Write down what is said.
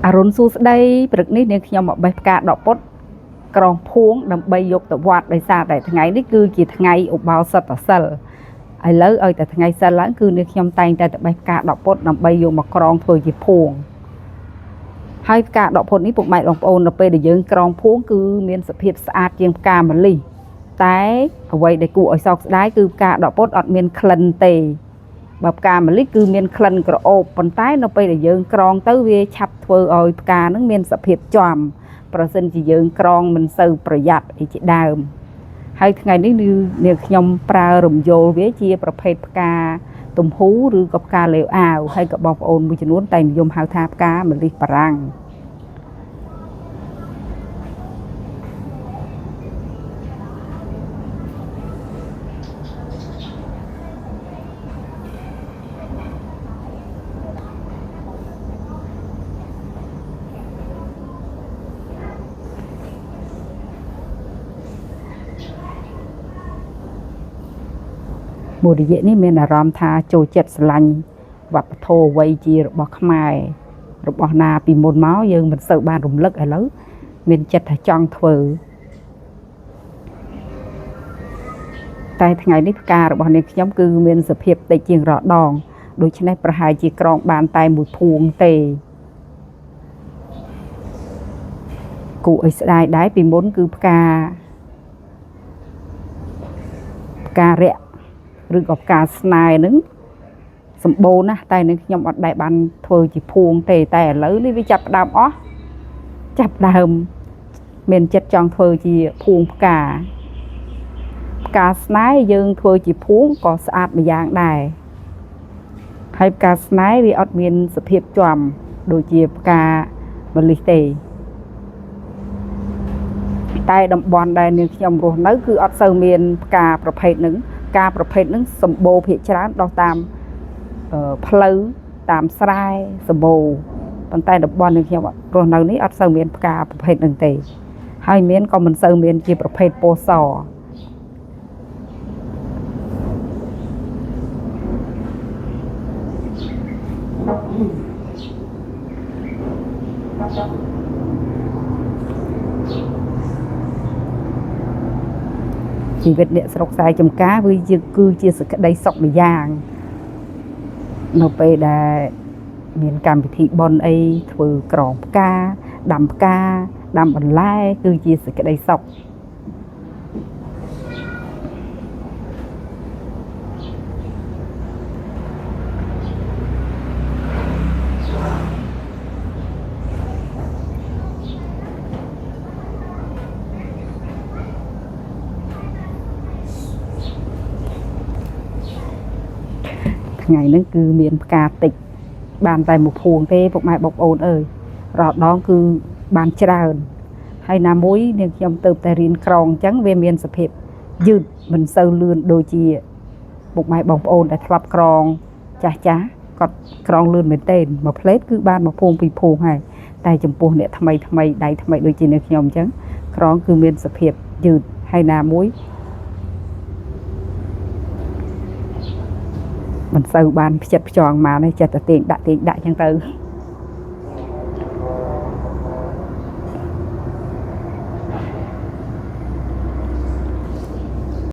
អរុនសួស្ដីព្រឹកនេះនាងខ្ញុំមកបេះផ្កាដកពុតក្រងភួងដើម្បីយកទៅវត្តដោយសារតែថ្ងៃនេះគឺជាថ្ងៃឧបោសថសិលឥឡូវឲ្យតែថ្ងៃសិលឡើងគឺនាងខ្ញុំតែងតែបេះផ្កាដកពុតដើម្បីយកមកក្រងធ្វើជាភួងហើយផ្កាដកពុតនេះពុកម៉ែបងប្អូននៅពេលដែលយើងក្រងភួងគឺមានសភាពស្អាតជាងផ្កាម្លិះតែអ្វីដែលគួរឲ្យសោកស្ដាយគឺផ្កាដកពុតអត់មានក្លិនទេបើផ្កាម្លិះគឺមានក្លិនក្រអូបប៉ុន្តែនៅពេលដែលយើងក្រងទៅវាឆាប់ធ្វើឲ្យផ្កានឹងមានសភាពជាប់ប្រសិនជាយើងក្រងមិនសូវប្រយ័ត្នអីជាដើមហើយថ្ងៃនេះនាងខ្ញុំប្រើរំយោលវាជាប្រភេទផ្កាទំហូរឬក៏ផ្កាលេវអាវហើយក៏បងប្អូនមួយចំនួនតែនិយមហៅថាផ្កាម្លិះបារាំងមួយរយៈនេះមានអារម្មណ៍ថាចូលចិត្តស្រឡាញ់វប្បធម៌វ័យជារបស់ខ្មែររបស់ណាពីមុនមកយើងមិនសូវបានរំលឹកឥឡូវមានចិត្តថាចង់ធ្វើតែថ្ងៃនេះផ្ការបស់នាងខ្ញុំគឺមានសភាពតិចជាងរដងដូច្នេះប្រហែលជាក្រងបានតែមួយភួងទេគូឲ្យស្ដាយដែរពីមុនគឺផ្ការៈឬក៏ផ្កាស្នេហ៍ហ្នឹងសម្បូរណាស់តែនឹងខ្ញុំអត់ដែលបានធ្វើជាភួងទេតែឥឡូវនេះវាចាប់ផ្ដើមអស់ចាប់ដើមមានចិត្តចង់ធ្វើជាភួងផ្កាស្នេហ៍យើងធ្វើជាភួងក៏ស្អាតម្យ៉ាងដែរហើយផ្កាស្នេហ៍វាអត់មានសភាពជាប់ដូចជាផ្កាម្លិះទេតែតំបន់ដែលនាងខ្ញុំរស់នៅគឺអត់សូវមានផ្កាប្រភេទហ្នឹងការប្រភេទហ្នឹងសម្បូរភាគច្រើនដុះតាមផ្លូវតាមស្រែសម្បូរប៉ុន្តែតំបន់នេះខ្ញុំរស់នៅនេះអត់សូវមានផ្កាប្រភេទហ្នឹងទេហើយមានក៏មិនសូវមានជាប្រភេទពោធិ៍សជីវិតអ្នកស្រុកស្រែចម្ការវាគឺជាសក្តីសុខម្យ៉ាងនៅពេលដែលមានកម្មវិធីបុណ្យអីធ្វើក្រងផ្កាដាំផ្កាដាំបន្លែគឺជាសក្តីសុខថ្ងៃហ្នឹងគឺមានផ្កាតិចបានតែមួយភួងទេពុកម៉ែបងប្អូនអើយរហដងគឺបានច្រើនហើយណាមួយនាងខ្ញុំទៅតែរៀនក្រងអញ្ចឹងវាមានសភាពយឺតមិនសូវលឿនដូចជាពុកម៉ែបងប្អូនដែលធ្លាប់ក្រងចាស់គាត់ក្រងលឿនមែនទែនមួយផ្លេតគឺបានមួយភួងពីរភួងហើយតែចំពោះអ្នកថ្មីដៃថ្មីដូចជានាងខ្ញុំអញ្ចឹងក្រងគឺមានសភាពយឺតហើយណាមួយមិនសូវបានផ្ចិតផ្ចង់មកទេចិត្តតែទាញដាក់អញ្ចឹងទៅ